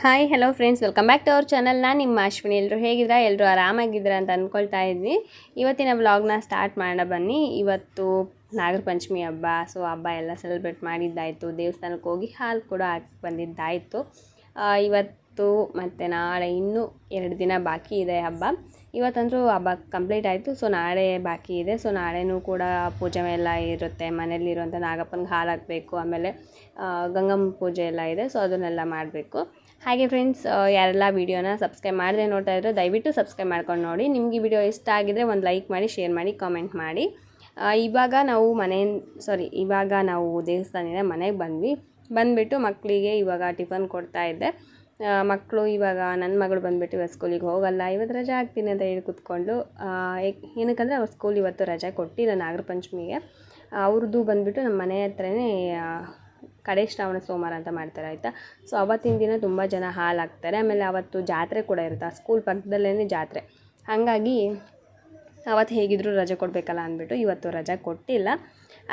Hi hello friends, welcome back to our channel. ನಾನು ನಿಮ್ಮ ಅಶ್ವಿನಿ. ಎಲ್ಲರೂ ಹೇಗಿದ್ದೀರಾ? ಎಲ್ಲರೂ ಆರಾಮಾಗಿದ್ದೀರಾ ಅಂತ ಅಂದ್ಕೊಳ್ತಾ ಇದ್ವಿ. ಇವತ್ತಿನ ವ್ಲಾಗ್ನ ಸ್ಟಾರ್ಟ್ ಮಾಡೋಣ ಬನ್ನಿ. ಇವತ್ತು ನಾಗರ ಪಂಚಮಿ ಹಬ್ಬ. ಸೊ ಹಬ್ಬ ಎಲ್ಲ ಸೆಲೆಬ್ರೇಟ್ ಮಾಡಿದ್ದಾಯಿತು. ದೇವಸ್ಥಾನಕ್ಕೆ ಹೋಗಿ ಹಾಲು ಕೂಡ ಹಾಕಿ ಬಂದಿದ್ದಾಯಿತು. ಇವತ್ತು ಮತ್ತು ನಾಳೆ ಇನ್ನೂ 2 ದಿನ ಬಾಕಿ ಇದೆ ಹಬ್ಬ. ಇವತ್ತಂದರೂ ಹಬ್ಬ ಕಂಪ್ಲೀಟ್ ಆಯಿತು. ಸೊ ನಾಳೆ ಬಾಕಿ ಇದೆ. ಸೊ ನಾಳೆನೂ ಕೂಡ ಪೂಜೆ ಎಲ್ಲ ಇರುತ್ತೆ. ಮನೆಯಲ್ಲಿರುವಂಥ ನಾಗಪ್ಪನಿಗೆ ಹಾಲು ಹಾಕಬೇಕು. ಆಮೇಲೆ ಗಂಗಮ್ಮ ಪೂಜೆ ಎಲ್ಲ ಇದೆ. ಸೊ ಅದನ್ನೆಲ್ಲ ಮಾಡಬೇಕು. ಹಾಗೆ ಫ್ರೆಂಡ್ಸ್, ಯಾರೆಲ್ಲ ವೀಡಿಯೋನ ಸಬ್ಸ್ಕ್ರೈಬ್ ಮಾಡದೆ ನೋಡ್ತಾ ಇದ್ದರೆ ದಯವಿಟ್ಟು ಸಬ್ಸ್ಕ್ರೈಬ್ ಮಾಡ್ಕೊಂಡು ನೋಡಿ. ನಿಮಗೆ ಈ ವಿಡಿಯೋ ಇಷ್ಟ ಆಗಿದರೆ ಒಂದು ಲೈಕ್ ಮಾಡಿ, ಶೇರ್ ಮಾಡಿ, ಕಾಮೆಂಟ್ ಮಾಡಿ. ಇವಾಗ ನಾವು ದೇವಸ್ಥಾನದಿಂದ ಮನೆಗೆ ಬಂದುಬಿಟ್ಟು ಮಕ್ಕಳಿಗೆ ಇವಾಗ ಟಿಫನ್ ಕೊಡ್ತಾಯಿದ್ದೆ. ಮಕ್ಕಳು ಇವಾಗ ನನ್ನ ಮಗಳು ಬಂದುಬಿಟ್ಟು ಇವತ್ತು ಸ್ಕೂಲಿಗೆ ಹೋಗಲ್ಲ, ಇವತ್ತು ರಜೆ ಆಗ್ತೀನಿ ಅಂತ ಹೇಳಿ ಕೂತ್ಕೊಂಡು, ಏನಕ್ಕಂದರೆ ಅವ್ರ ಸ್ಕೂಲ್ ಇವತ್ತು ರಜೆ ಕೊಟ್ಟಿಲ್ಲ ನಾಗರ ಪಂಚಮಿಗೆ. ಅವ್ರದ್ದು ಬಂದುಬಿಟ್ಟು ನಮ್ಮ ಮನೆ ಹತ್ರನೇ ಕಡೆ ಶ್ರಾವಣ ಸೋಮವಾರ ಅಂತ ಮಾಡ್ತಾರೆ, ಆಯಿತಾ. ಸೊ ಅವತ್ತಿನ ದಿನ ತುಂಬ ಜನ ಹಾಲು ಹಾಕ್ತಾರೆ. ಆಮೇಲೆ ಅವತ್ತು ಜಾತ್ರೆ ಕೂಡ ಇರುತ್ತೆ. ಆ ಸ್ಕೂಲ್ ಪಕ್ಕದಲ್ಲೇ ಜಾತ್ರೆ. ಹಾಗಾಗಿ ಅವತ್ತು ಹೇಗಿದ್ದರೂ ರಜೆ ಕೊಡಬೇಕಲ್ಲ ಅಂದ್ಬಿಟ್ಟು ಇವತ್ತು ರಜೆ ಕೊಟ್ಟಿಲ್ಲ.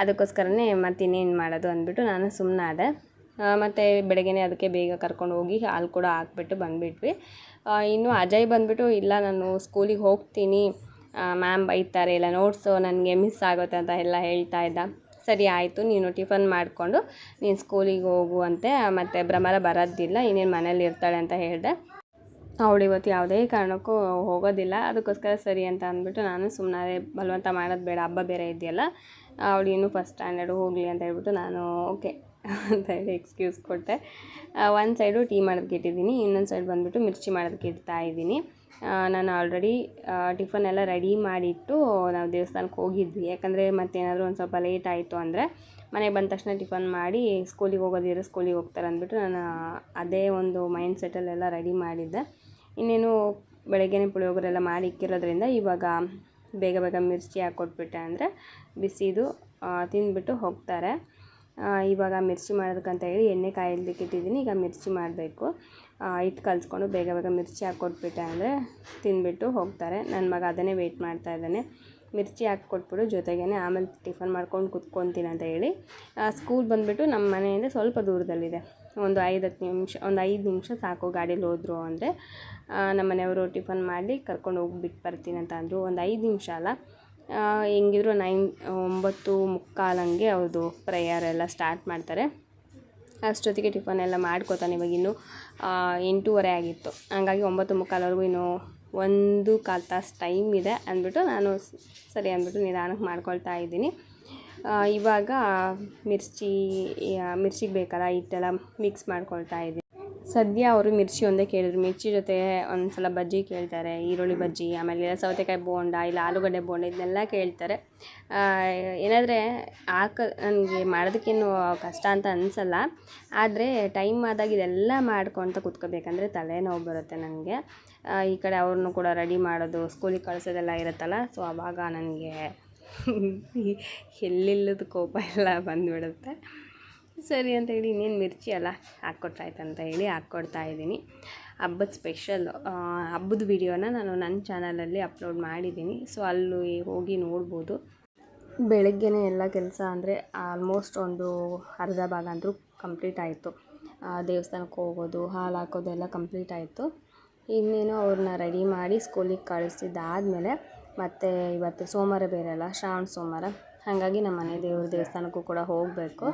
ಅದಕ್ಕೋಸ್ಕರನೇ ಮತ್ತಿನ್ನೇನು ಮಾಡೋದು ಅಂದ್ಬಿಟ್ಟು ನಾನು ಸುಮ್ಮನಾದೆ. ಮತ್ತು ಬೆಳಗ್ಗೆನೇ ಅದಕ್ಕೆ ಬೇಗ ಕರ್ಕೊಂಡು ಹೋಗಿ ಹಾಲು ಕೂಡ ಹಾಕ್ಬಿಟ್ಟು ಬಂದುಬಿಟ್ವಿ. ಇನ್ನು ಅಜಯ್ ಬಂದುಬಿಟ್ಟು, ಇಲ್ಲ ನಾನು ಸ್ಕೂಲಿಗೆ ಹೋಗ್ತೀನಿ, ಮ್ಯಾಮ್ ಬೈತಾರೆ, ಇಲ್ಲ ನೋಟ್ಸು ನನಗೆ ಮಿಸ್ ಆಗುತ್ತೆ ಅಂತ ಎಲ್ಲ ಹೇಳ್ತಾ ಇದ್ದ. ಸರಿ ಆಯಿತು, ನೀನು ಟಿಫನ್ ಮಾಡಿಕೊಂಡು ನೀನು ಸ್ಕೂಲಿಗೆ ಹೋಗುವಂತೆ, ಮತ್ತು ಭ್ರಮರ ಬರೋದಿಲ್ಲ, ಇನ್ನೇನು ಮನೇಲಿ ಇರ್ತಾಳೆ ಅಂತ ಹೇಳಿದೆ. ಅವಳು ಇವತ್ತು ಯಾವುದೇ ಕಾರಣಕ್ಕೂ ಹೋಗೋದಿಲ್ಲ. ಅದಕ್ಕೋಸ್ಕರ ಸರಿ ಅಂತ ಅಂದ್ಬಿಟ್ಟು ನಾನು ಸುಮ್ಮನೆ ಬಲವಂತ ಮಾಡೋದು ಬೇಡ, ಹಬ್ಬ ಬೇರೆ ಇದೆಯಲ್ಲ, ಅವಳು ಇನ್ನೂ ಫಸ್ಟ್ ಸ್ಟ್ಯಾಂಡರ್ಡು ಹೋಗಲಿ ಅಂತ ಹೇಳ್ಬಿಟ್ಟು ನಾನು ಓಕೆ ಅಂತ ಹೇಳಿ ಎಕ್ಸ್ಕ್ಯೂಸ್ ಕೊಟ್ಟೆ. ಒಂದು ಸೈಡು ಟೀ ಮಾಡೋದಕ್ಕೆ ಇಟ್ಟಿದ್ದೀನಿ, ಇನ್ನೊಂದು ಸೈಡ್ ಬಂದುಬಿಟ್ಟು ಮಿರ್ಚಿ ಮಾಡೋದಕ್ಕೆ ಇಡ್ತಾಯಿದ್ದೀನಿ. ನಾನು ಆಲ್ರೆಡಿ ಟಿಫನ್ ಎಲ್ಲ ರೆಡಿ ಮಾಡಿಟ್ಟು ನಾವು ದೇವಸ್ಥಾನಕ್ಕೆ ಹೋಗಿದ್ವಿ. ಯಾಕಂದರೆ ಮತ್ತೇನಾದರೂ ಒಂದು ಸ್ವಲ್ಪ ಲೇಟ್ ಆಯಿತು ಅಂದರೆ ಮನೆಗೆ ಬಂದ ತಕ್ಷಣ ಟಿಫನ್ ಮಾಡಿ ಸ್ಕೂಲಿಗೆ ಹೋಗೋದಿರೋ ಸ್ಕೂಲಿಗೆ ಹೋಗ್ತಾರೆ ಅಂದ್ಬಿಟ್ಟು ನಾನು ಅದೇ ಒಂದು ಮೈಂಡ್ ಸೆಟ್ಟಲ್ಲೆಲ್ಲ ರೆಡಿ ಮಾಡಿದ್ದೆ. ಇನ್ನೇನು ಬೆಳಗ್ಗೆನೇ ಪುಳಿಯೋಗರೆ ಎಲ್ಲ ಮಾಡಿ ಇಕ್ಕಿರೋದ್ರಿಂದ ಇವಾಗ ಬೇಗ ಬೇಗ ಮಿರ್ಚಿ ಹಾಕ್ಕೊಟ್ಬಿಟ್ಟೆ ಅಂದರೆ ಬಿಸಿದು ತಿಂದುಬಿಟ್ಟು ಹೋಗ್ತಾರೆ. ಇವಾಗ ಮಿರ್ಚಿ ಮಾಡೋದಕ್ಕಂತ ಹೇಳಿ ಎಣ್ಣೆ ಕಾಯಲಿಕ್ಕೆ ಇಟ್ಟಿದ್ದೀನಿ. ಈಗ ಮಿರ್ಚಿ ಮಾಡಬೇಕು. ಹಿಟ್ಟು ಕಲಿಸ್ಕೊಂಡು ಬೇಗ ಬೇಗ ಮಿರ್ಚಿ ಹಾಕ್ಕೊಟ್ಬಿಟ್ಟೆ ಅಂದರೆ ತಿಂದುಬಿಟ್ಟು ಹೋಗ್ತಾರೆ. ನನ್ನ ಮಗ ಅದನ್ನೇ ವೆಯ್ಟ್ ಮಾಡ್ತಾ ಇದ್ದಾನೆ. ಮಿರ್ಚಿ ಹಾಕ್ಕೊಟ್ಬಿಟ್ಟು ಜೊತೆಗೇ ಆಮೇಲೆ ಟಿಫನ್ ಮಾಡ್ಕೊಂಡು ಕುತ್ಕೊತೀನಿ ಅಂತ ಹೇಳಿ. ಸ್ಕೂಲ್ ಬಂದುಬಿಟ್ಟು ನಮ್ಮ ಮನೆಯಿಂದ ಸ್ವಲ್ಪ ದೂರದಲ್ಲಿದೆ. ಒಂದು 5 ನಿಮಿಷ ಸಾಕು ಗಾಡೀಲಿ ಹೋದ್ರು ಅಂದರೆ. ನಮ್ಮ ಮನೆಯವರು ಟಿಫನ್ ಮಾಡಿ ಕರ್ಕೊಂಡು ಹೋಗ್ಬಿಟ್ಟು ಬರ್ತೀನಿ ಅಂತ ಅಂದರು. ಒಂದು 5 ನಿಮಿಷ ಅಲ್ಲ, ಹೆಂಗಿದ್ರು 9:45 ಹಂಗೆ ಅವ್ರದ್ದು ಪ್ರೇಯರ್ ಎಲ್ಲ ಸ್ಟಾರ್ಟ್ ಮಾಡ್ತಾರೆ. ಅಷ್ಟೊತ್ತಿಗೆ ಟಿಫನ್ ಎಲ್ಲ ಮಾಡ್ಕೋತಾನೆ. ಇವಾಗ ಇನ್ನೂ 8:15 ಆಗಿತ್ತು. ಹಂಗಾಗಿ 9:45ವರೆಗೂ ಇನ್ನೂ 1-1/4 ತಾಸು ಟೈಮ್ ಇದೆ ಅಂದ್ಬಿಟ್ಟು ನಾನು ಸರಿ ಅಂದ್ಬಿಟ್ಟು ನಿಧಾನಕ್ಕೆ ಮಾಡ್ಕೊಳ್ತಾ ಇದ್ದೀನಿ. ಇವಾಗ ಮಿರ್ಚಿಗೆ ಬೇಕಲ್ಲ ಹಿಟ್ಟೆಲ್ಲ ಮಿಕ್ಸ್ ಮಾಡ್ಕೊಳ್ತಾ ಇದ್ದೀನಿ. ಸದ್ಯ ಅವರು ಮಿರ್ಚಿ ಒಂದೇ ಕೇಳಿದ್ರು. ಮಿರ್ಚಿ ಜೊತೆ ಒಂದು ಸಲ ಬಜ್ಜಿ ಕೇಳ್ತಾರೆ, ಈರುಳ್ಳಿ ಬಜ್ಜಿ, ಆಮೇಲೆ ಸೌತೆಕಾಯಿ ಬೋಂಡ, ಇಲ್ಲ ಆಲೂಗಡ್ಡೆ ಬೋಂಡ, ಇದನ್ನೆಲ್ಲ ಕೇಳ್ತಾರೆ. ಏನಾದರೆ ನನಗೆ ಮಾಡೋದಕ್ಕೇನು ಕಷ್ಟ ಅಂತ ಅನಿಸಲ್ಲ. ಆದರೆ ಟೈಮ್ ಆದಾಗ ಇದೆಲ್ಲ ಮಾಡ್ಕೊತ ಕೂತ್ಕೋಬೇಕಂದ್ರೆ ತಲೆನೋವು ಬರುತ್ತೆ ನನಗೆ. ಈ ಕಡೆ ಅವ್ರನ್ನೂ ಕೂಡ ರೆಡಿ ಮಾಡೋದು, ಸ್ಕೂಲಿಗೆ ಕಳಿಸೋದೆಲ್ಲ ಇರುತ್ತಲ್ಲ. ಸೊ ಆವಾಗ ನನಗೆ ಎಲ್ಲಿಲ್ಲದ ಕೋಪ ಎಲ್ಲ ಬಂದುಬಿಡುತ್ತೆ. ಸರಿ ಅಂತ ಹೇಳಿ ಇನ್ನೇನು ಮಿರ್ಚಿ ಎಲ್ಲ ಹಾಕ್ಕೊಟ್ರಾಯ್ತಂತ ಹೇಳಿ ಹಾಕ್ಕೊಡ್ತಾ ಇದ್ದೀನಿ. ಹಬ್ಬದ ಸ್ಪೆಷಲ್ ಹಬ್ಬದ ವೀಡಿಯೋನ ನಾನು ನನ್ನ ಚಾನಲಲ್ಲಿ ಅಪ್ಲೋಡ್ ಮಾಡಿದ್ದೀನಿ. ಸೊ ಅಲ್ಲಿ ಹೋಗಿ ನೋಡ್ಬೋದು. ಬೆಳಗ್ಗೆನೇ ಎಲ್ಲ ಕೆಲಸ ಅಂದರೆ ಆಲ್ಮೋಸ್ಟ್ ಒಂದು ಅರ್ಧ ಭಾಗ ಅಂದರೂ ಕಂಪ್ಲೀಟ್ ಆಯಿತು. ದೇವಸ್ಥಾನಕ್ಕೆ ಹೋಗೋದು, ಹಾಲು ಹಾಕೋದು ಎಲ್ಲ ಕಂಪ್ಲೀಟ್ ಆಯಿತು. ಇನ್ನೇನು ಅವ್ರನ್ನ ರೆಡಿ ಮಾಡಿ ಸ್ಕೂಲಿಗೆ ಕಳಿಸಿದ್ದಾದಮೇಲೆ ಮತ್ತು ಇವತ್ತು ಸೋಮವಾರ ಬೇರೆ ಅಲ್ಲ, ಶ್ರಾವಣ ಸೋಮವಾರ. ಹಾಗಾಗಿ ನಮ್ಮ ಮನೆ ದೇವಸ್ಥಾನಕ್ಕೂ ಕೂಡ ಹೋಗಬೇಕು.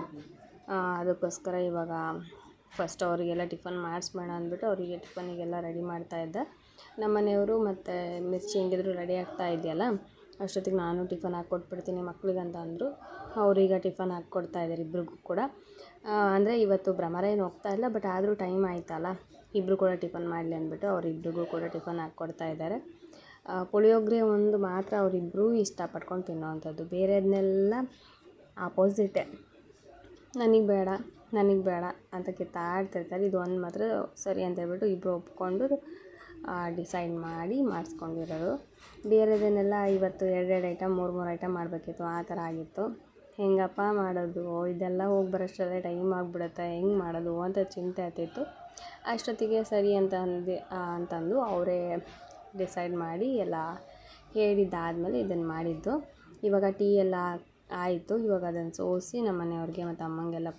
ಅದಕ್ಕೋಸ್ಕರ ಇವಾಗ ಫಸ್ಟ್ ಅವರಿಗೆಲ್ಲ ಟಿಫನ್ ಮಾಡಿಸ್ಬೇಡ ಅಂದ್ಬಿಟ್ಟು ಅವರಿಗೆ ಟಿಫನಿಗೆಲ್ಲ ರೆಡಿ ಮಾಡ್ತಾಯಿದ್ದೆ. ನಮ್ಮ ಮನೆಯವರು ಮತ್ತು ಮಿರ್ಚಿ ಹೆಂಗಿದ್ರು ರೆಡಿ ಆಗ್ತಾ ಇದೆಯಲ್ಲ, ಅಷ್ಟೊತ್ತಿಗೆ ನಾನು ಟಿಫನ್ ಹಾಕ್ಕೊಟ್ಬಿಡ್ತೀನಿ ಮಕ್ಕಳಿಗಂತ ಅಂದರು. ಅವರೀಗ ಟಿಫನ್ ಹಾಕ್ಕೊಡ್ತಾಯಿದ್ದಾರೆ ಇಬ್ರಿಗೂ ಕೂಡ. ಅಂದರೆ ಇವತ್ತು ಭ್ರಮರ ಏನು ಹೋಗ್ತಾ ಇಲ್ಲ, ಬಟ್ ಆದರೂ ಟೈಮ್ ಆಯ್ತಲ್ಲ, ಇಬ್ಬರು ಕೂಡ ಟಿಫನ್ ಮಾಡಲಿ ಅಂದ್ಬಿಟ್ಟು ಅವರಿಬ್ರಿಗೂ ಕೂಡ ಟಿಫನ್ ಹಾಕ್ಕೊಡ್ತಾ ಇದ್ದಾರೆ. ಪುಳಿಯೋಗರೆ ಒಂದು ಮಾತ್ರ ಅವರಿಬ್ಬರೂ ಇಷ್ಟಪಟ್ಕೊಂಡು ತಿನ್ನೋವಂಥದ್ದು. ಬೇರೆದನ್ನೆಲ್ಲ ಆಪೋಸಿಟೇ, ನನಗೆ ಬೇಡ ಅಂತ ಕಿತ್ತಾಡ್ತಿರ್ತಾರೆ. ಇದು ಒಂದು ಮಾತ್ರ ಸರಿ ಅಂತ ಹೇಳ್ಬಿಟ್ಟು ಇಬ್ಬರು ಒಪ್ಕೊಂಡು ಡಿಸೈಡ್ ಮಾಡಿ ಮಾಡಿಸ್ಕೊಂಡಿರೋದು. ಬೇರೆದನ್ನೆಲ್ಲ ಇವತ್ತು 2 ಐಟಮ್ 3 ಐಟಮ್ ಮಾಡಬೇಕಿತ್ತು, ಆ ಥರ ಆಗಿತ್ತು. ಹೆಂಗಪ್ಪ ಮಾಡೋದು, ಇದೆಲ್ಲ ಹೋಗಿ ಬರೋಷ್ಟರಲ್ಲೇ ಟೈಮ್ ಆಗಿಬಿಡುತ್ತೆ, ಹೆಂಗೆ ಮಾಡೋದು ಅಂತ ಚಿಂತೆ ಆಗ್ತಿತ್ತು. ಅಷ್ಟೊತ್ತಿಗೆ ಸರಿ ಅಂತಂದು ಅವರೇ ಡಿಸೈಡ್ ಮಾಡಿ ಎಲ್ಲ ಹೇಳಿದ್ದಾದಮೇಲೆ ಇದನ್ನು ಮಾಡಿದ್ದು. ಇವಾಗ ಟೀ ಎಲ್ಲ ಆಯಿತು. ಇವಾಗ ಅದನ್ನು ಸೋಸಿ ನಮ್ಮ ಮನೆಯವ್ರಿಗೆ ಮತ್ತು ಅಮ್ಮಂಗೆಲ್ಲ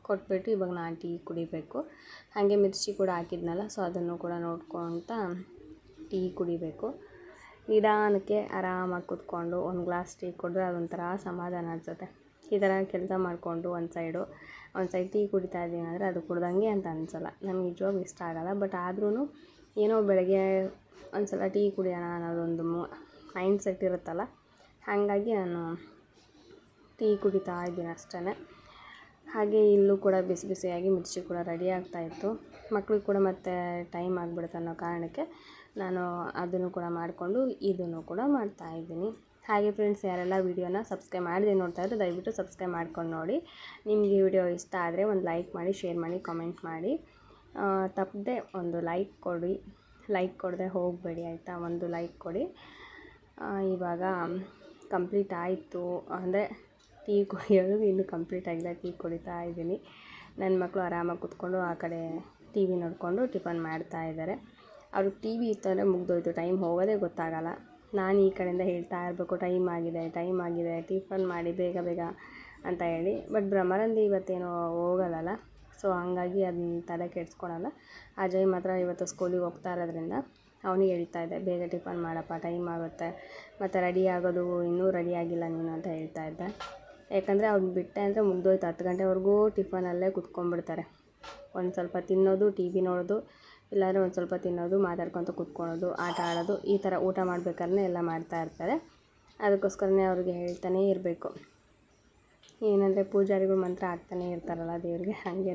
ಕೊಟ್ಬಿಟ್ಟು ಇವಾಗ ನಾನು ಟೀ ಕುಡಿಬೇಕು. ಹಾಗೆ ಮಿರ್ಚಿ ಕೂಡ ಹಾಕಿದ್ನಲ್ಲ, ಸೊ ಅದನ್ನು ಕೂಡ ನೋಡ್ಕೊತ ಟೀ ಕುಡಿಬೇಕು. ನಿಧಾನಕ್ಕೆ ಆರಾಮಾಗಿ ಕೂತ್ಕೊಂಡು ಒಂದು ಗ್ಲಾಸ್ ಟೀ ಕುಡಿದ್ರೆ ಅದೊಂಥರ ಸಮಾಧಾನ ಅನಿಸುತ್ತೆ. ಈ ಥರ ಕೆಲಸ ಮಾಡಿಕೊಂಡು ಒಂದು ಸೈಡ್ ಟೀ ಕುಡಿತಾ ಇದ್ದೀನಿ ಅಂದರೆ ಅದು ಕುಡ್ದಂಗೆ ಅಂತ ಅನಿಸಲ್ಲ. ನನಗೆ ನಿಜವಾಗ್ಲೂ ಇಷ್ಟ ಆಗೋಲ್ಲ. ಬಟ್ ಆದ್ರೂ ಏನೋ ಬೆಳಗ್ಗೆ ಒಂದು ಸಲ ಟೀ ಕುಡಿಯೋಣ ಅನ್ನೋದೊಂದು ಮೈಂಡ್ ಸೆಟ್ ಇರುತ್ತಲ್ಲ, ಹಾಗಾಗಿ ನಾನು ಟೀ ಕುಡಿತಾ ಇದ್ದೀನಿ ಅಷ್ಟೇ. ಹಾಗೆ ಇಲ್ಲೂ ಕೂಡ ಬಿಸಿ ಬಿಸಿಯಾಗಿ ಮಿರ್ಚಿ ಕೂಡ ರೆಡಿ ಆಗ್ತಾಯಿತ್ತು. ಮಕ್ಕಳಿಗೆ ಕೂಡ ಮತ್ತೆ ಟೈಮ್ ಆಗಿಬಿಡುತ್ತೆ ಅನ್ನೋ ಕಾರಣಕ್ಕೆ ನಾನು ಅದನ್ನು ಕೂಡ ಮಾಡಿಕೊಂಡು ಇದನ್ನು ಕೂಡ ಮಾಡ್ತಾಯಿದ್ದೀನಿ. ಹಾಗೆ ಫ್ರೆಂಡ್ಸ್, ಯಾರೆಲ್ಲ ವೀಡಿಯೋನ ಸಬ್ಸ್ಕ್ರೈಬ್ ಮಾಡದೆ ನೋಡ್ತಾ ಇದ್ದರೆ ದಯವಿಟ್ಟು ಸಬ್ಸ್ಕ್ರೈಬ್ ಮಾಡ್ಕೊಂಡು ನೋಡಿ. ನಿಮಗೆ ವಿಡಿಯೋ ಇಷ್ಟ ಆದರೆ ಒಂದು ಲೈಕ್ ಮಾಡಿ, ಶೇರ್ ಮಾಡಿ, ಕಾಮೆಂಟ್ ಮಾಡಿ. ತಪ್ಪದೆ ಒಂದು ಲೈಕ್ ಕೊಡಿ. ಲೈಕ್ ಕೊಡದೆ ಹೋಗಬೇಡಿ ಆಯಿತಾ, ಒಂದು ಲೈಕ್ ಕೊಡಿ. ಇವಾಗ ಕಂಪ್ಲೀಟ್ ಆಯಿತು ಅಂದರೆ ಟೀ ಕುಡಿಯೋದು ಇನ್ನೂ ಕಂಪ್ಲೀಟ್ ಆಗಿಲ್ಲ. ಟೀ ಕುಡಿತಾ ಇದ್ದೀನಿ. ನನ್ನ ಮಕ್ಕಳು ಆರಾಮಾಗಿ ಕೂತ್ಕೊಂಡು ಆ ಕಡೆ ಟಿ ವಿ ನೋಡಿಕೊಂಡು ಟಿಫನ್ ಮಾಡ್ತಾ ಇದ್ದಾರೆ. ಅವ್ರಿಗೆ ಟಿ ವಿ ಇತ್ತು ಅಂದರೆ ಮುಗ್ದೋಯ್ತು, ಟೈಮ್ ಹೋಗೋದೇ ಗೊತ್ತಾಗಲ್ಲ. ನಾನು ಈ ಕಡೆಯಿಂದ ಹೇಳ್ತಾ ಇರಬೇಕು, ಟೈಮ್ ಆಗಿದೆ, ಟಿಫನ್ ಮಾಡಿ ಬೇಗ ಬೇಗ ಅಂತ ಹೇಳಿ. ಬಟ್ ಭ್ರಮರಂದಿ ಇವತ್ತೇನೋ ಹೋಗಲ್ಲ, ಸೊ ಹಂಗಾಗಿ ಅದನ್ನ ತಲೆ ಕೆಡಿಸ್ಕೊಳಲ್ಲ. ಅಜಯ್ ಮಾತ್ರ ಇವತ್ತು ಸ್ಕೂಲಿಗೆ ಹೋಗ್ತಾ ಇರೋದ್ರಿಂದ ಅವನಿಗೆ ಹೇಳ್ತಾ ಇದ್ದೆ, ಬೇಗ ಟಿಫನ್ ಮಾಡಪ್ಪ, ಟೈಮ್ ಆಗುತ್ತೆ, ಮತ್ತು ರೆಡಿ ಆಗೋದು ಇನ್ನೂ ರೆಡಿ ಆಗಿಲ್ಲ ನೀನು ಅಂತ ಹೇಳ್ತಾ ಇದ್ದೆ. ಯಾಕಂದರೆ ಅವ್ನು ಬಿಟ್ಟೆ ಅಂದರೆ ಮುಗ್ದೋಯ್ತು, 10 ಗಂಟೆವರೆಗೂ ಟಿಫನಲ್ಲೇ ಕುತ್ಕೊಂಡ್ಬಿಡ್ತಾರೆ. ಒಂದು ಸ್ವಲ್ಪ ತಿನ್ನೋದು, ಟಿ ವಿ ನೋಡೋದು, ಇಲ್ಲಾಂದರೆ ಒಂದು ಸ್ವಲ್ಪ ತಿನ್ನೋದು, ಮಾತಾಡ್ಕೊತ ಕೂತ್ಕೊಳ್ಳೋದು, ಆಟ ಆಡೋದು, ಈ ಥರ ಊಟ ಮಾಡ್ಬೇಕಾದ್ರೆ ಎಲ್ಲ ಮಾಡ್ತಾಯಿರ್ತಾರೆ. ಅದಕ್ಕೋಸ್ಕರನೇ ಅವ್ರಿಗೆ ಹೇಳ್ತಾನೇ ಇರಬೇಕು. ಏನಂದರೆ ಪೂಜಾರಿಗಳು ಮಂತ್ರ ಹಾಕ್ತಾನೆ ಇರ್ತಾರಲ್ಲ ದೇವ್ರಿಗೆ, ಹಾಗೇ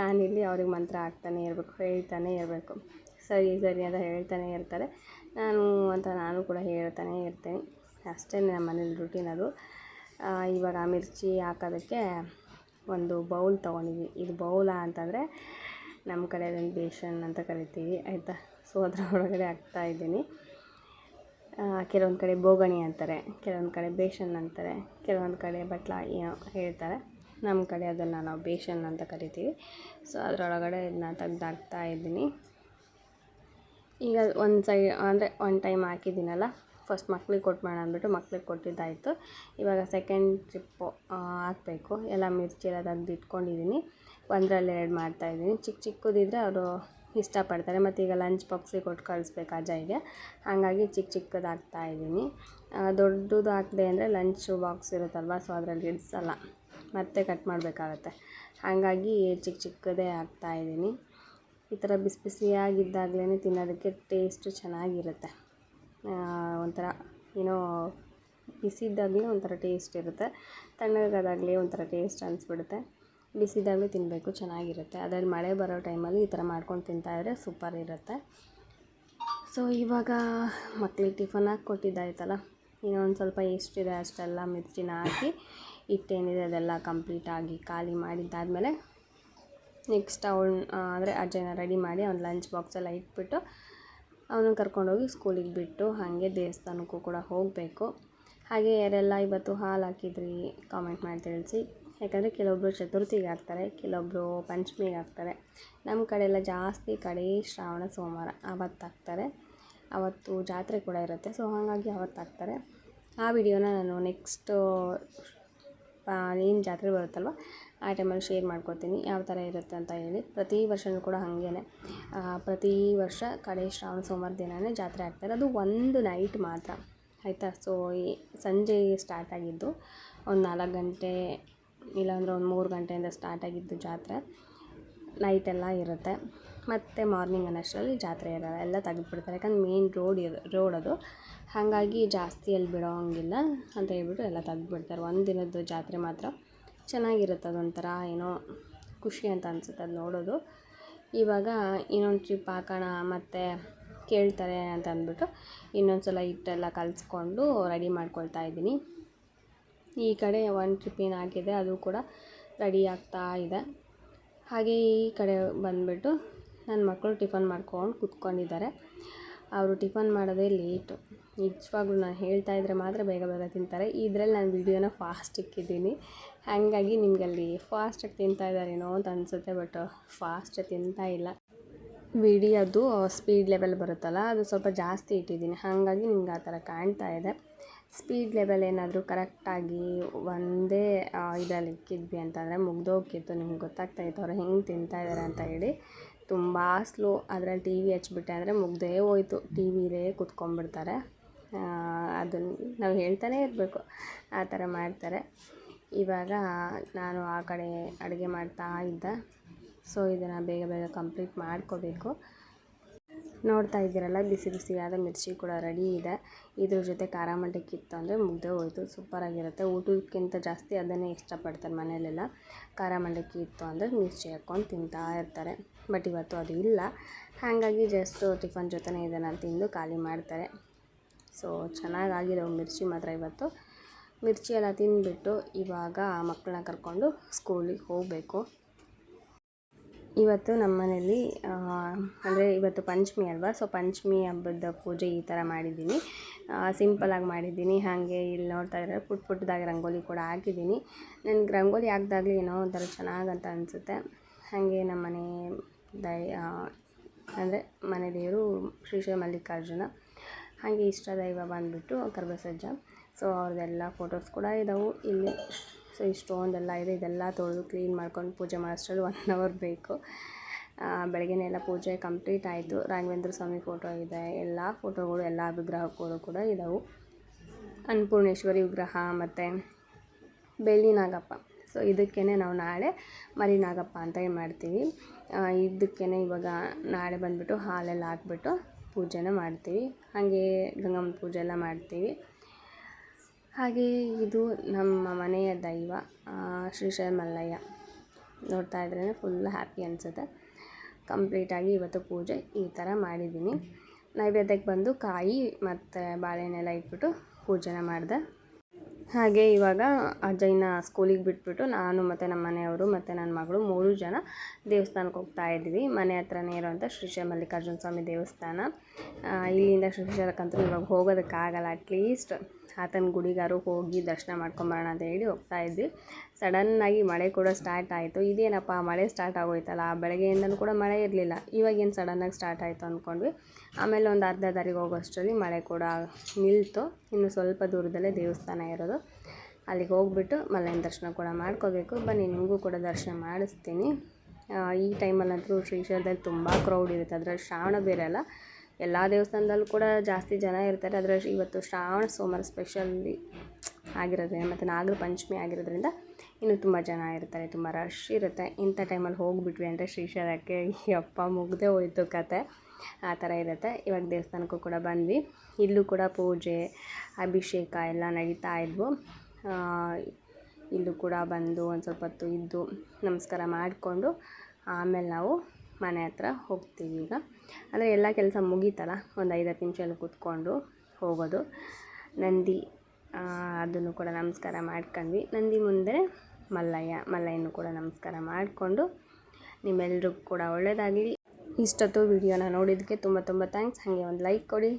ನಾನಿಲ್ಲಿ ಅವ್ರಿಗೆ ಮಂತ್ರ ಹಾಕ್ತಾನೆ ಇರಬೇಕು, ಹೇಳ್ತಾನೆ ಇರಬೇಕು. ಸರಿ ಅಂತ ಹೇಳ್ತಾನೆ ಇರ್ತಾರೆ. ನಾನು ಕೂಡ ಹೇಳ್ತಾನೆ ಇರ್ತೀನಿ. ಅಷ್ಟೇ ನಮ್ಮ ಮನೇಲಿ ರೂಟೀನ್ ಅದು. ಇವಾಗ ಮಿರ್ಚಿ ಹಾಕೋದಕ್ಕೆ ಒಂದು ಬೌಲ್ ತೊಗೊಂಡಿದ್ದೀನಿ. ಇದು ಬೌಲ ಅಂತಂದರೆ ನಮ್ಮ ಕಡೆ ಅದನ್ನು ಬೇಸನ್ ಅಂತ ಕರಿತೀವಿ ಆಯಿತಾ. ಸೊ ಅದರ ಒಳಗಡೆ ಹಾಕ್ತಾಯಿದ್ದೀನಿ. ಕೆಲವೊಂದು ಕಡೆ ಬೋಗಣಿ ಅಂತಾರೆ, ಕೆಲವೊಂದು ಕಡೆ ಬೇಸನ್ ಅಂತಾರೆ, ಕೆಲವೊಂದು ಕಡೆ ಬಟ್ಲ ಏನೋ ಹೇಳ್ತಾರೆ. ನಮ್ಮ ಕಡೆ ಅದನ್ನು ನಾವು ಬೇಸನ್ ಅಂತ ಕರಿತೀವಿ. ಸೊ ಅದರೊಳಗಡೆ ಇದನ್ನ ತೆಗ್ದಾಕ್ತಾ ಇದ್ದೀನಿ. ಈಗ ಒಂದು ಟೈಮ್ ಹಾಕಿದ್ದೀನಲ್ಲ, ಫಸ್ಟ್ ಮಕ್ಳಿಗೆ ಕೊಟ್ಬಿಡೋಣ ಅಂದ್ಬಿಟ್ಟು ಮಕ್ಳಿಗೆ ಕೊಟ್ಟಿದ್ದಾಯಿತು. ಇವಾಗ ಸೆಕೆಂಡ್ ಟ್ರಿಪ್ಪು ಹಾಕಬೇಕು. ಎಲ್ಲ ಮಿರ್ಚಿ ಎಲ್ಲ ತೆಗ್ದು ಇಟ್ಕೊಂಡಿದ್ದೀನಿ. 1-2 ಮಾಡ್ತಾಯಿದ್ದೀನಿ. ಚಿಕ್ಕದಿದ್ದರೆ ಅವರು ಇಷ್ಟಪಡ್ತಾರೆ. ಮತ್ತು ಈಗ ಲಂಚ್ ಬಾಕ್ಸಿಗೆ ಕೊಟ್ಟು ಕಳಿಸ್ಬೇಕು ಅಜಯ್ಗೆ, ಹಾಗಾಗಿ ಚಿಕ್ಕದು ಹಾಕ್ತಾಯಿದ್ದೀನಿ. ದೊಡ್ಡದು ಹಾಕಿದೆ ಅಂದರೆ ಲಂಚ್ ಬಾಕ್ಸ್ ಇರುತ್ತಲ್ವ, ಸೊ ಅದರಲ್ಲಿ ಇಡಿಸಲ್ಲ, ಮತ್ತೆ ಕಟ್ ಮಾಡಬೇಕಾಗತ್ತೆ. ಹಾಗಾಗಿ ಚಿಕ್ಕದೇ ಹಾಕ್ತಾಯಿದ್ದೀನಿ. ಈ ಥರ ಬಿಸಿ ಬಿಸಿಯಾಗಿದ್ದಾಗಲೇ ತಿನ್ನೋದಕ್ಕೆ ಟೇಸ್ಟು ಚೆನ್ನಾಗಿರುತ್ತೆ. ಒಂಥರ ಏನೋ ಬಿಸಿದ್ದಾಗಲೇ ಒಂಥರ ಟೇಸ್ಟ್ ಇರುತ್ತೆ, ತಣ್ಣಗಾದಾಗಲೇ ಒಂಥರ ಟೇಸ್ಟ್ ಅನಿಸ್ಬಿಡುತ್ತೆ. ಬಿಸಿದಾಗಲೇ ತಿನ್ನಬೇಕು, ಚೆನ್ನಾಗಿರುತ್ತೆ. ಅದರಲ್ಲಿ ಮಳೆ ಬರೋ ಟೈಮಲ್ಲಿ ಈ ಥರ ಮಾಡ್ಕೊಂಡು ತಿಂತಾಯಿದ್ರೆ ಸೂಪರ್ ಇರುತ್ತೆ. ಸೊ ಇವಾಗ ಮಕ್ಳಿಗೆ ಟಿಫನ್ ಹಾಕಿ ಕೊಟ್ಟಿದ್ದಾಯ್ತಲ್ಲ, ಇನ್ನೊಂದು ಸ್ವಲ್ಪ ಎಷ್ಟಿದೆ ಅಷ್ಟೆಲ್ಲ ಮಿರ್ಚಿನ ಹಾಕಿ ಹಿಟ್ಟೇನಿದೆ ಅದೆಲ್ಲ ಕಂಪ್ಲೀಟಾಗಿ ಖಾಲಿ ಮಾಡಿದ್ದಾದಮೇಲೆ ನೆಕ್ಸ್ಟ್ ಅಂದರೆ ಅಜ್ಜನ ರೆಡಿ ಮಾಡಿ ಅವ್ನು ಲಂಚ್ ಬಾಕ್ಸೆಲ್ಲ ಇಟ್ಬಿಟ್ಟು ಅವನು ಕರ್ಕೊಂಡೋಗಿ ಸ್ಕೂಲಿಗೆ ಬಿಟ್ಟು ಹಾಗೆ ದೇವಸ್ಥಾನಕ್ಕೂ ಕೂಡ ಹೋಗಬೇಕು. ಹಾಗೆ ಯಾರೆಲ್ಲ ಇವತ್ತು ಹಾಲು ಹಾಕಿದ್ರಿ ಕಾಮೆಂಟ್ ಮಾಡಿ ತಿಳಿಸಿ. ಯಾಕಂದರೆ ಕೆಲವೊಬ್ಬರು ಚತುರ್ಥಿಗೆ ಹಾಕ್ತಾರೆ, ಕೆಲವೊಬ್ಬರು ಪಂಚಮಿಗೆ ಹಾಕ್ತಾರೆ. ನಮ್ಮ ಕಡೆ ಎಲ್ಲ ಜಾಸ್ತಿ ಶ್ರಾವಣ ಸೋಮವಾರ ಅವತ್ತು ಹಾಕ್ತಾರೆ. ಅವತ್ತು ಜಾತ್ರೆ ಕೂಡ ಇರುತ್ತೆ, ಸೊ ಹಾಗಾಗಿ ಅವತ್ತು ಹಾಕ್ತಾರೆ. ಆ ವಿಡಿಯೋನ ನಾನು ನೆಕ್ಸ್ಟ್ ಏನು ಜಾತ್ರೆ ಬರುತ್ತಲ್ವ ಆ ಟೈಮಲ್ಲಿ ಶೇರ್ ಮಾಡ್ಕೊತೀನಿ, ಯಾವ ಥರ ಇರುತ್ತೆ ಅಂತ ಹೇಳಿ. ಪ್ರತಿ ವರ್ಷವೂ ಕೂಡ ಹಾಗೇ, ಪ್ರತಿ ವರ್ಷ ಶ್ರಾವಣ ಸೋಮವಾರ ದಿನವೇ ಜಾತ್ರೆ ಆಗ್ತಾರೆ. ಅದು ಒಂದು ನೈಟ್ ಮಾತ್ರ ಆಯಿತಾ. ಸೊ ಸಂಜೆ ಸ್ಟಾರ್ಟ್ ಆಗಿದ್ದು ಒಂದು 4 ಗಂಟೆ ಇಲ್ಲಾಂದರೆ ಒಂದು 3 ಗಂಟೆಯಿಂದ ಸ್ಟಾರ್ಟ್ ಆಗಿದ್ದು ಜಾತ್ರೆ ನೈಟೆಲ್ಲ ಇರುತ್ತೆ. ಮತ್ತು ಮಾರ್ನಿಂಗ್ ಅನ್ನೋಷ್ಟರಲ್ಲಿ ಜಾತ್ರೆ ಇರೋಲ್ಲ, ಎಲ್ಲ ತೆಗೆದುಬಿಡ್ತಾರೆ. ಯಾಕಂದ್ರೆ ಮೇನ್ ರೋಡ್ ಅದು, ಹಾಗಾಗಿ ಜಾಸ್ತಿ ಅಲ್ಲಿ ಬಿಡೋಂಗಿಲ್ಲ ಅಂತ ಹೇಳ್ಬಿಟ್ಟು ಎಲ್ಲ ತೆಗೆದುಬಿಡ್ತಾರೆ. ಒಂದು ದಿನದ್ದು ಜಾತ್ರೆ ಮಾತ್ರ ಚೆನ್ನಾಗಿರುತ್ತೆ, ಅದೊಂಥರ ಏನೋ ಖುಷಿ ಅಂತ ಅನಿಸುತ್ತೆ ಅದು ನೋಡೋದು. ಇವಾಗ ಇನ್ನೊಂದು ಟ್ರಿಪ್ ಹಾಕೋಣ ಮತ್ತು ಕೇಳ್ತಾರೆ ಅಂತ ಅಂದ್ಬಿಟ್ಟು ಇನ್ನೊಂದು ಸಲ ಹಿಟ್ಟೆಲ್ಲ ಕಲಿಸ್ಕೊಂಡು ರೆಡಿ ಮಾಡ್ಕೊಳ್ತಾ ಇದ್ದೀನಿ. ಈ ಕಡೆ ಒಂದು ಟ್ರಿಪ್ ಏನು ಹಾಕಿದೆ ಅದು ಕೂಡ ರೆಡಿ ಆಗ್ತಾ ಇದೆ. ಹಾಗೆ ಈ ಕಡೆ ಬಂದುಬಿಟ್ಟು ನನ್ನ ಮಕ್ಕಳು ಟಿಫನ್ ಮಾಡ್ಕೊಂಡು ಕೂತ್ಕೊಂಡಿದ್ದಾರೆ. ಅವರು ಟಿಫನ್ ಮಾಡೋದೇ ಲೇಟು. ನಿಜವಾಗ್ಲೂ ನಾನು ಹೇಳ್ತಾ ಇದ್ದರೆ ಮಾತ್ರ ಬೇಗ ಬೇಗ ತಿಂತಾರೆ. ಇದರಲ್ಲಿ ನಾನು ವೀಡಿಯೋನ ಫಾಸ್ಟ್ ಇಕ್ಕಿದ್ದೀನಿ, ಹಾಗಾಗಿ ನಿಮಗಲ್ಲಿ ಫಾಸ್ಟಾಗಿ ತಿಂತಾ ಇದ್ದಾರೇನೋ ಅಂತ ಅನಿಸುತ್ತೆ. ಬಟ್ ಫಾಸ್ಟ್ ತಿಂತಾ ಇಲ್ಲ. ವಿಡಿಯೋದು ಸ್ಪೀಡ್ ಲೆವೆಲ್ ಬರುತ್ತಲ್ಲ, ಅದು ಸ್ವಲ್ಪ ಜಾಸ್ತಿ ಇಟ್ಟಿದ್ದೀನಿ, ಹಾಗಾಗಿ ನಿಮ್ಗೆ ಆ ಥರ ಕಾಣ್ತಾ ಇದೆ. ಸ್ಪೀಡ್ ಲೆವೆಲ್ ಏನಾದರೂ ಕರೆಕ್ಟಾಗಿ ಒಂದೇ ಇದರಲ್ಲಿ ಇಕ್ಕಿದ್ವಿ ಅಂತಂದರೆ ಮುಗ್ದೋಗ್ತಿತ್ತು. ನಿಮ್ಗೆ ಗೊತ್ತಾಗ್ತಾಯಿತ್ತು ಅವ್ರು ಹೆಂಗೆ ತಿಂತಾಯಿದ್ದಾರೆ ಅಂತ ಹೇಳಿ. ತುಂಬ ಸ್ಲೋ. ಅದರಲ್ಲಿ ಟಿ ವಿ ಹಚ್ಬಿಟ್ಟೆ ಅಂದರೆ ಮುಗ್ದೇ ಹೋಯ್ತು, ಟಿ ವಿಲೇ ಕೂತ್ಕೊಂಡ್ಬಿಡ್ತಾರೆ. ಅದನ್ನು ನಾವು ಹೇಳ್ತಾನೆ ಇರಬೇಕು, ಆ ಥರ ಮಾಡ್ತಾರೆ. ಇವಾಗ ನಾನು ಆ ಕಡೆ ಅಡುಗೆ ಮಾಡ್ತಾ ಇದ್ದೆ. ಸೊ ಇದನ್ನು ಬೇಗ ಬೇಗ ಕಂಪ್ಲೀಟ್ ಮಾಡ್ಕೋಬೇಕು. ನೋಡ್ತಾ ಇದ್ದೀರಲ್ಲ, ಬಿಸಿ ಬಿಸಿಯಾದ ಮಿರ್ಚಿ ಕೂಡ ರೆಡಿ ಇದೆ. ಇದ್ರ ಜೊತೆ ಖಾರ ಮಂಡಕ್ಕಿತ್ತು ಅಂದರೆ ಮುಗ್ದೇ ಹೋಯ್ತು. ಸೂಪರಾಗಿರುತ್ತೆ. ಊಟಕ್ಕಿಂತ ಜಾಸ್ತಿ ಅದನ್ನೇ ಇಷ್ಟಪಡ್ತಾರೆ ಮನೆಯಲ್ಲೆಲ್ಲ. ಖಾರ ಮಂಡಕ್ಕಿ ಇತ್ತು ಅಂದರೆ ಮಿರ್ಚಿ ಹಾಕ್ಕೊಂಡು ತಿಂತಾ ಇರ್ತಾರೆ. ಬಟ್ ಇವತ್ತು ಅದು ಇಲ್ಲ, ಹಾಗಾಗಿ ಜಸ್ಟ್ ಟಿಫನ್ ಜೊತೆನೇ ಇದನ್ನು ತಿಂದು ಖಾಲಿ ಮಾಡ್ತಾರೆ. ಸೊ ಚೆನ್ನಾಗಾಗಿದ್ದಾವೆ ಮಿರ್ಚಿ ಮಾತ್ರ ಇವತ್ತು. ಮಿರ್ಚಿ ಎಲ್ಲ ತಿಂದುಬಿಟ್ಟು ಇವಾಗ ಮಕ್ಕಳನ್ನ ಕರ್ಕೊಂಡು ಸ್ಕೂಲಿಗೆ ಹೋಗಬೇಕು. ಇವತ್ತು ನಮ್ಮ ಮನೇಲಿ ಅಂದರೆ ಇವತ್ತು ಪಂಚಮಿ ಅಲ್ವಾ, ಸೊ ಪಂಚಮಿ ಹಬ್ಬದ ಪೂಜೆ ಈ ಥರ ಮಾಡಿದ್ದೀನಿ. ಸಿಂಪಲಾಗಿ ಮಾಡಿದ್ದೀನಿ. ಹಾಗೆ ಇಲ್ಲಿ ನೋಡ್ತಾ ಇದ್ದಾರೆ ಪುಟ್ಟ ಪುಟ್ಟದಾಗಿ ರಂಗೋಲಿ ಕೂಡ ಹಾಕಿದ್ದೀನಿ. ನನಗೆ ರಂಗೋಲಿ ಹಾಕಿದಾಗಲೇ ಏನೋ ಒಂಥರ ಚೆನ್ನಾಗಂತ ಅನಿಸುತ್ತೆ. ಹಾಗೆ ನಮ್ಮ ಮನೆ ಅಂದರೆ ಮನೆ ದೇವರು ಶ್ರೀ ಮಲ್ಲಿಕಾರ್ಜುನ. ಹಾಗೆ ಇಷ್ಟ ದೈವ ಬಂದುಬಿಟ್ಟು ಕರ್ಬಸಜ್ಜ. ಸೊ ಅವ್ರದ್ದೆಲ್ಲ ಫೋಟೋಸ್ ಕೂಡ ಇದ್ದಾವೆ ಇಲ್ಲಿ. ಸೊ ಇಷ್ಟೊಂದೆಲ್ಲ ಇದೆ. ಇದೆಲ್ಲ ತೊಳೆದು ಕ್ಲೀನ್ ಮಾಡ್ಕೊಂಡು ಪೂಜೆ ಮಾಡೋಷ್ಟರಲ್ಲಿ 1 ಅವರ್ ಬೇಕು. ಬೆಳಗ್ಗೆನೇ ಎಲ್ಲ ಪೂಜೆ ಕಂಪ್ಲೀಟ್ ಆಯಿತು. ರಾಘವೇಂದ್ರ ಸ್ವಾಮಿ ಫೋಟೋ ಇದೆ, ಎಲ್ಲ ಫೋಟೋಗಳು ಎಲ್ಲ ವಿಗ್ರಹಗಳು ಕೂಡ ಇದ್ದಾವೆ. ಅನ್ನಪೂರ್ಣೇಶ್ವರಿ ವಿಗ್ರಹ ಮತ್ತು ಬೆಳ್ಳಿ ನಾಗಪ್ಪ. ಸೊ ಇದಕ್ಕೇ ನಾವು ನಾಳೆ ಮರಿ ನಾಗಪ್ಪ ಅಂತ ಮಾಡ್ತೀವಿ. ಇದಕ್ಕೇ ಇವಾಗ ನಾಳೆ ಬಂದುಬಿಟ್ಟು ಹಾಲೆಲ್ಲ ಹಾಕ್ಬಿಟ್ಟು ಪೂಜೆನ ಮಾಡ್ತೀವಿ. ಹಾಗೆ ಗಂಗಮ್ಮ ಪೂಜೆ ಎಲ್ಲ ಮಾಡ್ತೀವಿ. ಹಾಗೆ ಇದು ನಮ್ಮ ಮನೆಯ ದೈವ ಶ್ರೀಶೈಲ ಮಲ್ಲಯ್ಯ. ನೋಡ್ತಾ ಇದ್ರೇ ಫುಲ್ ಹ್ಯಾಪಿ ಅನಿಸುತ್ತೆ. ಕಂಪ್ಲೀಟಾಗಿ ಇವತ್ತು ಪೂಜೆ ಈ ಥರ ಮಾಡಿದ್ದೀನಿ. ನೈವೇದ್ಯಕ್ಕೆ ಬಂದು ಕಾಯಿ ಮತ್ತು ಬಾಳೆಹಣ್ಣೆಲ್ಲ ಇಟ್ಬಿಟ್ಟು ಪೂಜೆನ ಮಾಡಿದೆ. ಹಾಗೆ ಇವಾಗ ಅಜ್ಜಯ್ಯನ ಸ್ಕೂಲಿಗೆ ಬಿಟ್ಬಿಟ್ಟು ನಾನು ಮತ್ತು ನಮ್ಮ ಮನೆಯವರು ಮತ್ತು ನನ್ನ ಮಗಳು 3 ಜನ ದೇವಸ್ಥಾನಕ್ಕೆ ಹೋಗ್ತಾ ಇದ್ವಿ. ಮನೆ ಹತ್ರನೇ ಇರೋವಂಥ ಶ್ರೀಶೈಲ ಮಲ್ಲಿಕಾರ್ಜುನ ಸ್ವಾಮಿ ದೇವಸ್ಥಾನ. ಇಲ್ಲಿಂದ ಶ್ರೀಶೈಲಕ್ಕಂತೂ ಇವಾಗ ಹೋಗೋದಕ್ಕಾಗಲ್ಲ. ಅಟ್ಲೀಸ್ಟ್ ಆತನ ಗುಡಿಗಾರು ಹೋಗಿ ದರ್ಶನ ಮಾಡ್ಕೊಂಬರೋಣ ಅಂತ ಹೇಳಿ ಹೋಗ್ತಾ ಇದ್ವಿ. ಸಡನ್ನಾಗಿ ಮಳೆ ಕೂಡ ಸ್ಟಾರ್ಟ್ ಆಯಿತು. ಇದೇನಪ್ಪ ಮಳೆ ಸ್ಟಾರ್ಟ್ ಆಗೋಯ್ತಲ್ಲ, ಬೆಳಗ್ಗೆಯಿಂದಲೂ ಕೂಡ ಮಳೆ ಇರಲಿಲ್ಲ, ಇವಾಗೇನು ಸಡನ್ನಾಗಿ ಸ್ಟಾರ್ಟ್ ಆಯಿತು ಅಂದ್ಕೊಂಡ್ವಿ. ಆಮೇಲೆ ಒಂದು ಅರ್ಧ ದಾರಿಗೆ ಹೋಗೋಷ್ಟರಲ್ಲಿ ಮಳೆ ಕೂಡ ನಿಲ್ತು. ಇನ್ನು ಸ್ವಲ್ಪ ದೂರದಲ್ಲೇ ದೇವಸ್ಥಾನ ಇರೋದು. ಅಲ್ಲಿಗೆ ಹೋಗ್ಬಿಟ್ಟು ಮಲ್ಲಯ್ಯನ ದರ್ಶನ ಕೂಡ ಮಾಡ್ಕೋಬೇಕು. ಬನ್ನಿ ನಿಮಗೂ ಕೂಡ ದರ್ಶನ ಮಾಡಿಸ್ತೀನಿ. ಈ ಟೈಮಲ್ಲಂತೂ ಶ್ರೀಶೈಲದಲ್ಲಿ ತುಂಬ ಕ್ರೌಡ್ ಇರುತ್ತೆ. ಅದರಲ್ಲಿ ಶ್ರಾವಣ ಬೇರೆ ಅಲ್ಲ, ಎಲ್ಲ ದೇವಸ್ಥಾನದಲ್ಲೂ ಕೂಡ ಜಾಸ್ತಿ ಜನ ಇರ್ತಾರೆ. ಆದರೆ ಇವತ್ತು ಶ್ರಾವಣ ಸೋಮವಾರ ಸ್ಪೆಷಲಿ ಆಗಿರೋದ್ರಿಂದ ಮತ್ತು ನಾಗರ ಪಂಚಮಿ ಆಗಿರೋದ್ರಿಂದ ಇನ್ನೂ ತುಂಬ ಜನ ಇರ್ತಾರೆ, ತುಂಬ ರಶ್ ಇರುತ್ತೆ. ಇಂಥ ಟೈಮಲ್ಲಿ ಹೋಗಿಬಿಟ್ವಿ ಅಂದರೆ ಶ್ರೀಶೈಲಕ್ಕೆ ಯಪ್ಪ ಮುಗ್ದೇ ಹೋಯ್ತು ಕತೆ, ಆ ಥರ ಇರುತ್ತೆ. ಇವಾಗ ದೇವಸ್ಥಾನಕ್ಕೂ ಕೂಡ ಬಂದ್ವಿ. ಇಲ್ಲೂ ಕೂಡ ಪೂಜೆ ಅಭಿಷೇಕ ಎಲ್ಲ ನಡೀತಾ ಇದ್ವು. ಇಲ್ಲೂ ಕೂಡ ಬಂದು ಒಂದು ಸ್ವಲ್ಪ ಹೊತ್ತು ಇದ್ದು ನಮಸ್ಕಾರ ಮಾಡಿಕೊಂಡು ಆಮೇಲೆ ನಾವು ಮನೆ ಹತ್ರ ಹೋಗ್ತೀವಿ. ಈಗ ಅಂದರೆ ಎಲ್ಲ ಕೆಲಸ ಮುಗೀತಲ್ಲ, ಒಂದು 5-10 ನಿಮಿಷ ಎಲ್ಲ ಕೂತ್ಕೊಂಡು ಹೋಗೋದು. ನಂದಿ ಅದನ್ನು ಕೂಡ ನಮಸ್ಕಾರ ಮಾಡ್ಕೊಂಡ್ವಿ. ನಂದಿ ಮುಂದೆ ಮಲ್ಲಯ್ಯನೂ ಕೂಡ ನಮಸ್ಕಾರ ಮಾಡಿಕೊಂಡು ನಿಮ್ಮೆಲ್ರಿಗೂ ಕೂಡ ಒಳ್ಳೆಯದಾಗಲಿ. ಇಷ್ಟೊತ್ತು ವಿಡಿಯೋನ ನೋಡಿದ್ದಕ್ಕೆ ತುಂಬ ತುಂಬ ಥ್ಯಾಂಕ್ಸ್. ಹಾಗೆ ಒಂದು ಲೈಕ್ ಕೊಡಿ.